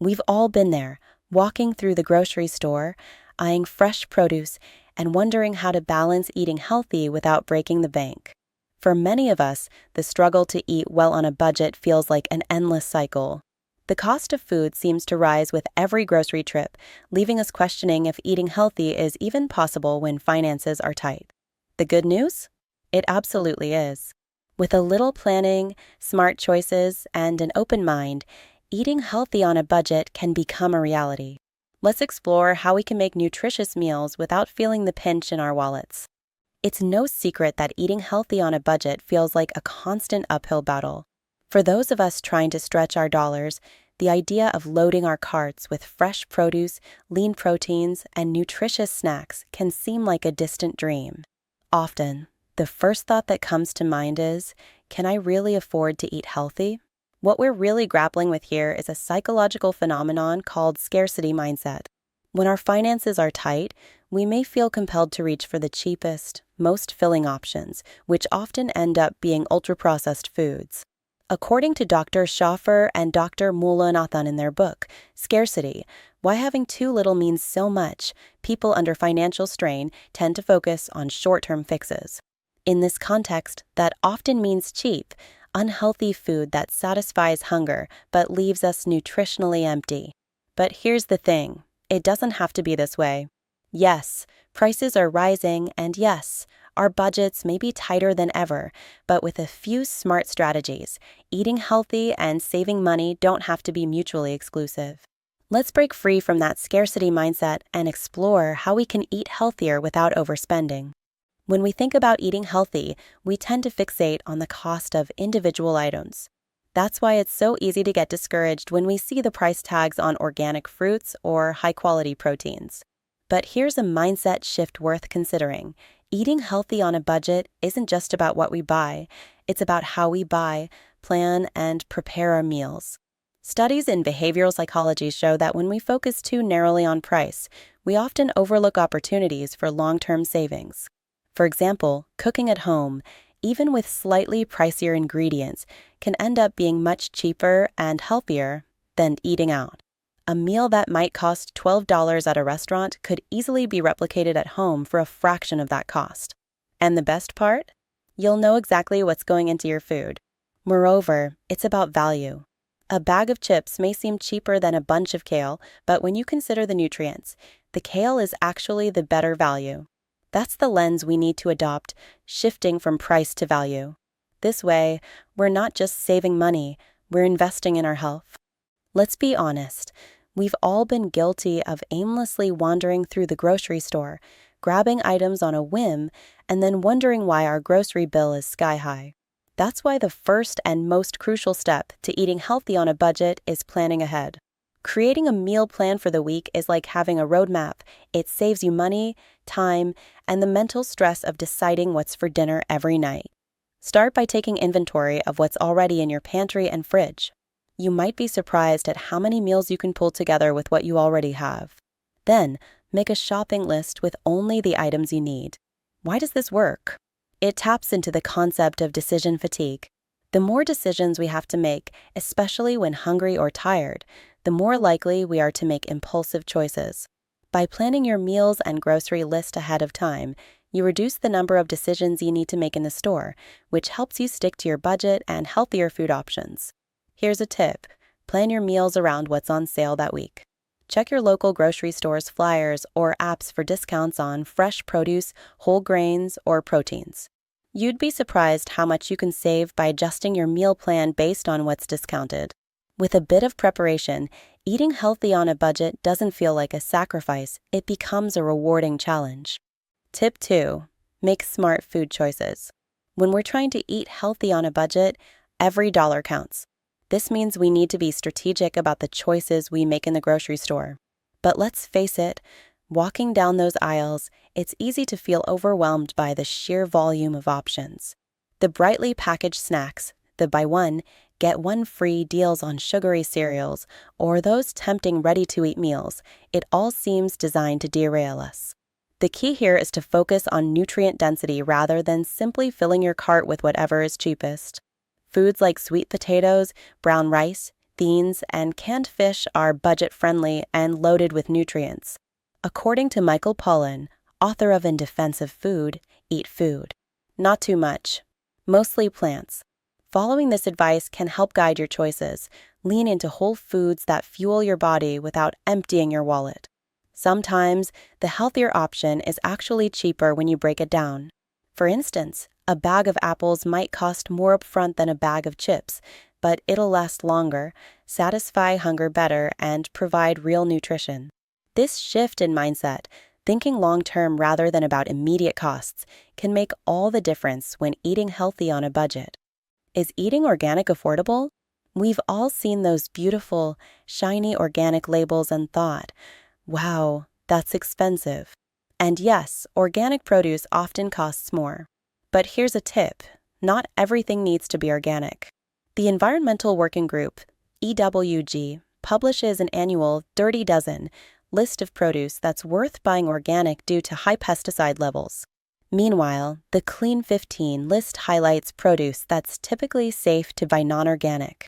We've all been there, walking through the grocery store, eyeing fresh produce, and wondering how to balance eating healthy without breaking the bank. For many of us, the struggle to eat well on a budget feels like an endless cycle. The cost of food seems to rise with every grocery trip, leaving us questioning if eating healthy is even possible when finances are tight. The good news? It absolutely is. With a little planning, smart choices, and an open mind, eating healthy on a budget can become a reality. Let's explore how we can make nutritious meals without feeling the pinch in our wallets. It's no secret that eating healthy on a budget feels like a constant uphill battle. For those of us trying to stretch our dollars, the idea of loading our carts with fresh produce, lean proteins, and nutritious snacks can seem like a distant dream. Often, the first thought that comes to mind is, can I really afford to eat healthy? What we're really grappling with here is a psychological phenomenon called scarcity mindset. When our finances are tight, we may feel compelled to reach for the cheapest, most filling options, which often end up being ultra-processed foods. According to Dr. Schaffer and Dr. Mulanathan in their book, Scarcity, Why Having Too Little Means So Much, people under financial strain tend to focus on short-term fixes. In this context, that often means cheap, unhealthy food that satisfies hunger but leaves us nutritionally empty. But here's the thing, it doesn't have to be this way. Yes, prices are rising, and yes, our budgets may be tighter than ever, but with a few smart strategies, eating healthy and saving money don't have to be mutually exclusive. Let's break free from that scarcity mindset and explore how we can eat healthier without overspending. When we think about eating healthy, we tend to fixate on the cost of individual items. That's why it's so easy to get discouraged when we see the price tags on organic fruits or high-quality proteins. But here's a mindset shift worth considering. Eating healthy on a budget isn't just about what we buy, it's about how we buy, plan, and prepare our meals. Studies in behavioral psychology show that when we focus too narrowly on price, we often overlook opportunities for long-term savings. For example, cooking at home, even with slightly pricier ingredients, can end up being much cheaper and healthier than eating out. A meal that might cost $12 at a restaurant could easily be replicated at home for a fraction of that cost. And the best part? You'll know exactly what's going into your food. Moreover, it's about value. A bag of chips may seem cheaper than a bunch of kale, but when you consider the nutrients, the kale is actually the better value. That's the lens we need to adopt, shifting from price to value. This way, we're not just saving money, we're investing in our health. Let's be honest, we've all been guilty of aimlessly wandering through the grocery store, grabbing items on a whim, and then wondering why our grocery bill is sky high. That's why the first and most crucial step to eating healthy on a budget is planning ahead. Creating a meal plan for the week is like having a roadmap. It saves you money, time, and the mental stress of deciding what's for dinner every night. Start by taking inventory of what's already in your pantry and fridge. You might be surprised at how many meals you can pull together with what you already have. Then, make a shopping list with only the items you need. Why does this work? It taps into the concept of decision fatigue. The more decisions we have to make, especially when hungry or tired, the more likely we are to make impulsive choices. By planning your meals and grocery list ahead of time, you reduce the number of decisions you need to make in the store, which helps you stick to your budget and healthier food options. Here's a tip. Plan your meals around what's on sale that week. Check your local grocery store's flyers or apps for discounts on fresh produce, whole grains, or proteins. You'd be surprised how much you can save by adjusting your meal plan based on what's discounted. With a bit of preparation, eating healthy on a budget doesn't feel like a sacrifice, it becomes a rewarding challenge. Tip 2. Make smart food choices. When we're trying to eat healthy on a budget, every dollar counts. This means we need to be strategic about the choices we make in the grocery store. But let's face it, walking down those aisles, it's easy to feel overwhelmed by the sheer volume of options. The brightly packaged snacks, the buy one, get one free deals on sugary cereals, or those tempting ready-to-eat meals, it all seems designed to derail us. The key here is to focus on nutrient density rather than simply filling your cart with whatever is cheapest. Foods like sweet potatoes, brown rice, beans, and canned fish are budget-friendly and loaded with nutrients. According to Michael Pollan, author of In Defense of Food, eat food. Not too much. Mostly plants. Following this advice can help guide your choices. Lean into whole foods that fuel your body without emptying your wallet. Sometimes, the healthier option is actually cheaper when you break it down. For instance, a bag of apples might cost more upfront than a bag of chips, but it'll last longer, satisfy hunger better, and provide real nutrition. This shift in mindset, thinking long-term rather than about immediate costs, can make all the difference when eating healthy on a budget. Is eating organic affordable? We've all seen those beautiful, shiny organic labels and thought, wow, that's expensive. And yes, organic produce often costs more. But here's a tip, not everything needs to be organic. The Environmental Working Group, EWG, publishes an annual Dirty Dozen list of produce that's worth buying organic due to high pesticide levels. Meanwhile, the Clean 15 list highlights produce that's typically safe to buy non-organic.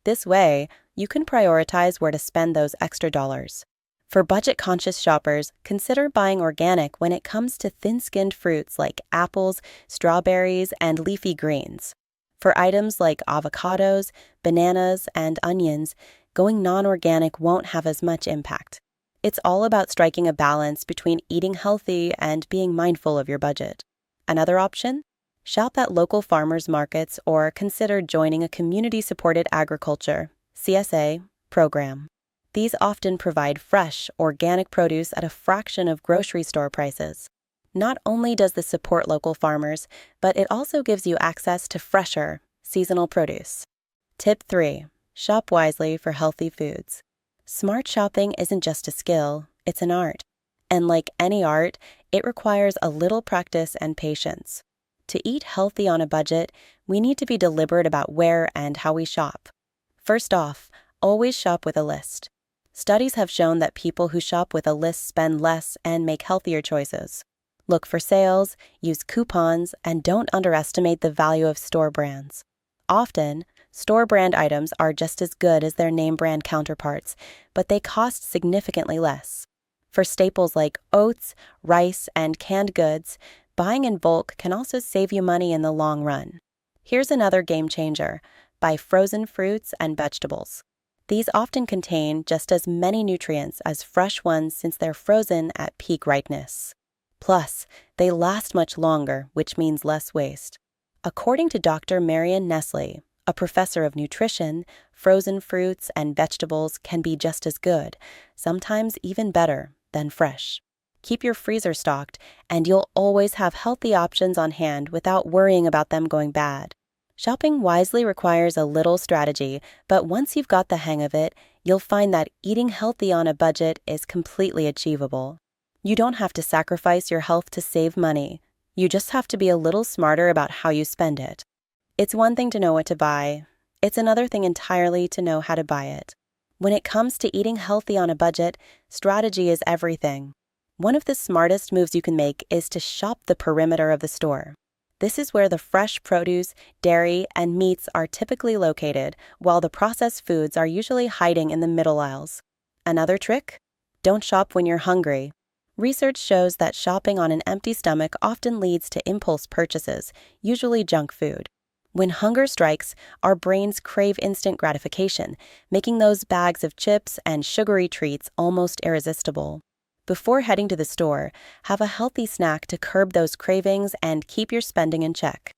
This way, you can prioritize where to spend those extra dollars. For budget-conscious shoppers, consider buying organic when it comes to thin-skinned fruits like apples, strawberries, and leafy greens. For items like avocados, bananas, and onions, going non-organic won't have as much impact. It's all about striking a balance between eating healthy and being mindful of your budget. Another option? Shop at local farmers markets or consider joining a community-supported agriculture (CSA) program. These often provide fresh, organic produce at a fraction of grocery store prices. Not only does this support local farmers, but it also gives you access to fresher, seasonal produce. Tip 3. Shop wisely for healthy foods. Smart shopping isn't just a skill, it's an art. And like any art, it requires a little practice and patience. To eat healthy on a budget, we need to be deliberate about where and how we shop. First off, always shop with a list. Studies have shown that people who shop with a list spend less and make healthier choices. Look for sales, use coupons, and don't underestimate the value of store brands. Often, store brand items are just as good as their name brand counterparts, but they cost significantly less. For staples like oats, rice, and canned goods, buying in bulk can also save you money in the long run. Here's another game changer: buy frozen fruits and vegetables. These often contain just as many nutrients as fresh ones since they're frozen at peak ripeness. Plus, they last much longer, which means less waste. According to Dr. Marion Nestle, a professor of nutrition, frozen fruits and vegetables can be just as good, sometimes even better, than fresh. Keep your freezer stocked, and you'll always have healthy options on hand without worrying about them going bad. Shopping wisely requires a little strategy, but once you've got the hang of it, you'll find that eating healthy on a budget is completely achievable. You don't have to sacrifice your health to save money. You just have to be a little smarter about how you spend it. It's one thing to know what to buy. It's another thing entirely to know how to buy it. When it comes to eating healthy on a budget, strategy is everything. One of the smartest moves you can make is to shop the perimeter of the store. This is where the fresh produce, dairy, and meats are typically located, while the processed foods are usually hiding in the middle aisles. Another trick? Don't shop when you're hungry. Research shows that shopping on an empty stomach often leads to impulse purchases, usually junk food. When hunger strikes, our brains crave instant gratification, making those bags of chips and sugary treats almost irresistible. Before heading to the store, have a healthy snack to curb those cravings and keep your spending in check.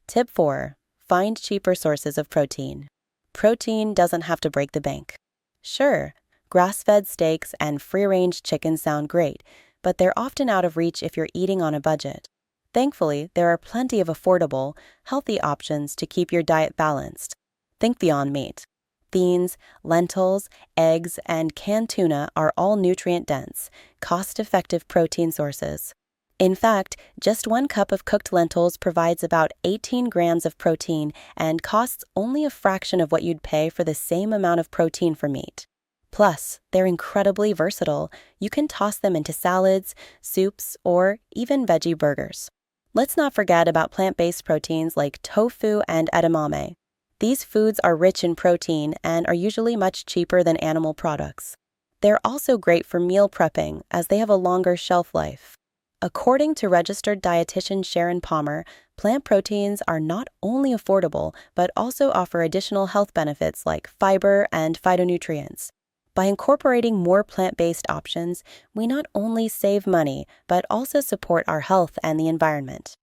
Tip 4. Find cheaper sources of protein. Protein doesn't have to break the bank. Sure, grass-fed steaks and free-range chicken sound great, but they're often out of reach if you're eating on a budget. Thankfully, there are plenty of affordable, healthy options to keep your diet balanced. Think Beyond Meat. Beans, lentils, eggs, and canned tuna are all nutrient-dense, cost-effective protein sources. In fact, just 1 cup of cooked lentils provides about 18 grams of protein and costs only a fraction of what you'd pay for the same amount of protein for meat. Plus, they're incredibly versatile. You can toss them into salads, soups, or even veggie burgers. Let's not forget about plant-based proteins like tofu and edamame. These foods are rich in protein and are usually much cheaper than animal products. They're also great for meal prepping as they have a longer shelf life. According to registered dietitian Sharon Palmer, plant proteins are not only affordable but also offer additional health benefits like fiber and phytonutrients. By incorporating more plant-based options, we not only save money but also support our health and the environment.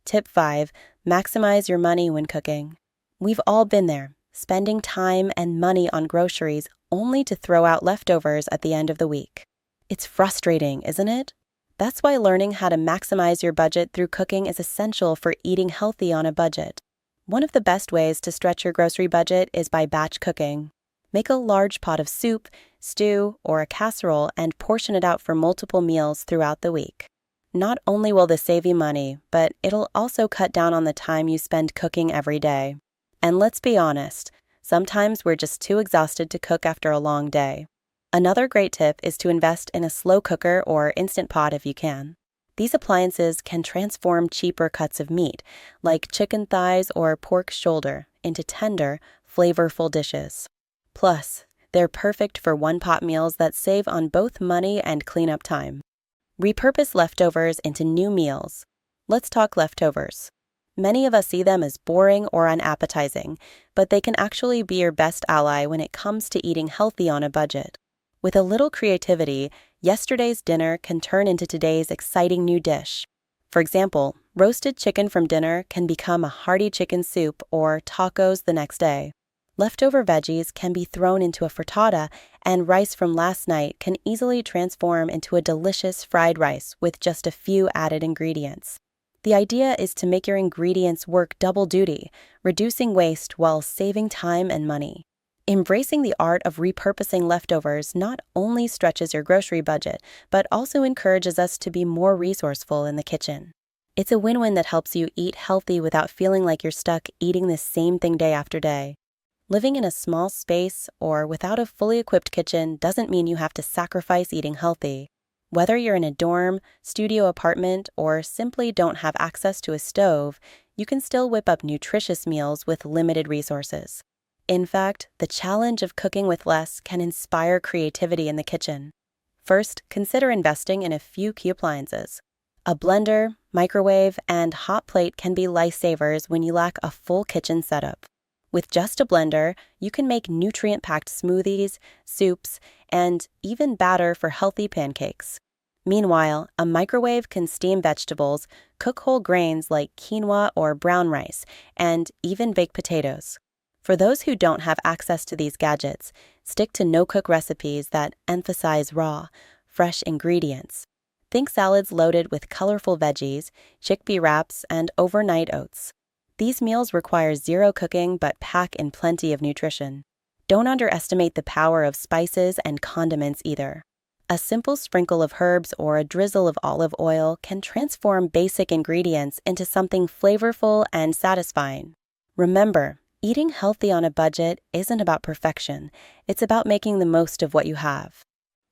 Tip 5. Maximize your money when cooking. We've all been there, spending time and money on groceries only to throw out leftovers at the end of the week. It's frustrating, isn't it? That's why learning how to maximize your budget through cooking is essential for eating healthy on a budget. One of the best ways to stretch your grocery budget is by batch cooking. Make a large pot of soup, stew, or a casserole and portion it out for multiple meals throughout the week. Not only will this save you money, but it'll also cut down on the time you spend cooking every day. And let's be honest, sometimes we're just too exhausted to cook after a long day. Another great tip is to invest in a slow cooker or instant pot if you can. These appliances can transform cheaper cuts of meat, like chicken thighs or pork shoulder, into tender, flavorful dishes. Plus, they're perfect for one-pot meals that save on both money and cleanup time. Repurpose leftovers into new meals. Let's talk leftovers. Many of us see them as boring or unappetizing, but they can actually be your best ally when it comes to eating healthy on a budget. With a little creativity, yesterday's dinner can turn into today's exciting new dish. For example, roasted chicken from dinner can become a hearty chicken soup or tacos the next day. Leftover veggies can be thrown into a frittata, and rice from last night can easily transform into a delicious fried rice with just a few added ingredients. The idea is to make your ingredients work double duty, reducing waste while saving time and money. Embracing the art of repurposing leftovers not only stretches your grocery budget, but also encourages us to be more resourceful in the kitchen. It's a win-win that helps you eat healthy without feeling like you're stuck eating the same thing day after day. Living in a small space or without a fully equipped kitchen doesn't mean you have to sacrifice eating healthy. Whether you're in a dorm, studio apartment, or simply don't have access to a stove, you can still whip up nutritious meals with limited resources. In fact, the challenge of cooking with less can inspire creativity in the kitchen. First, consider investing in a few key appliances. A blender, microwave, and hot plate can be lifesavers when you lack a full kitchen setup. With just a blender, you can make nutrient-packed smoothies, soups, and even batter for healthy pancakes. Meanwhile, a microwave can steam vegetables, cook whole grains like quinoa or brown rice, and even bake potatoes. For those who don't have access to these gadgets, stick to no-cook recipes that emphasize raw, fresh ingredients. Think salads loaded with colorful veggies, chickpea wraps, and overnight oats. These meals require zero cooking but pack in plenty of nutrition. Don't underestimate the power of spices and condiments either. A simple sprinkle of herbs or a drizzle of olive oil can transform basic ingredients into something flavorful and satisfying. Remember, eating healthy on a budget isn't about perfection. It's about making the most of what you have.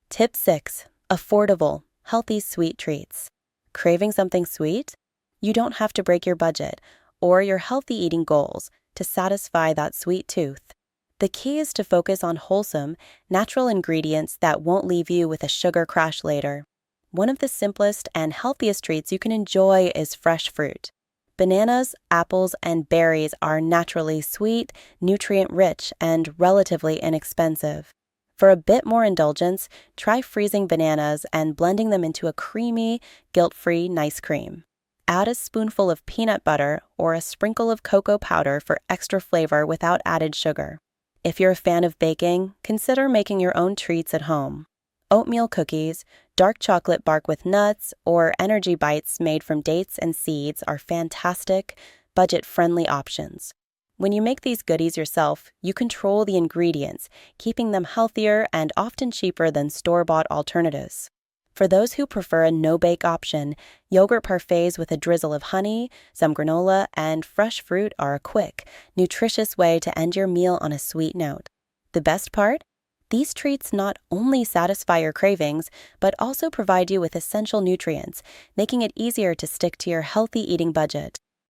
Tip 6. Affordable, healthy sweet treats. Craving something sweet? You don't have to break your budget or your healthy eating goals to satisfy that sweet tooth. The key is to focus on wholesome, natural ingredients that won't leave you with a sugar crash later. One of the simplest and healthiest treats you can enjoy is fresh fruit. Bananas, apples, and berries are naturally sweet, nutrient-rich, and relatively inexpensive. For a bit more indulgence, try freezing bananas and blending them into a creamy, guilt-free nice cream. Add a spoonful of peanut butter or a sprinkle of cocoa powder for extra flavor without added sugar. If you're a fan of baking, consider making your own treats at home. Oatmeal cookies, dark chocolate bark with nuts, or energy bites made from dates and seeds are fantastic, budget-friendly options. When you make these goodies yourself, you control the ingredients, keeping them healthier and often cheaper than store-bought alternatives. For those who prefer a no-bake option, yogurt parfaits with a drizzle of honey, some granola, and fresh fruit are a quick, nutritious way to end your meal on a sweet note. The best part? These treats not only satisfy your cravings, but also provide you with essential nutrients, making it easier to stick to your healthy eating budget.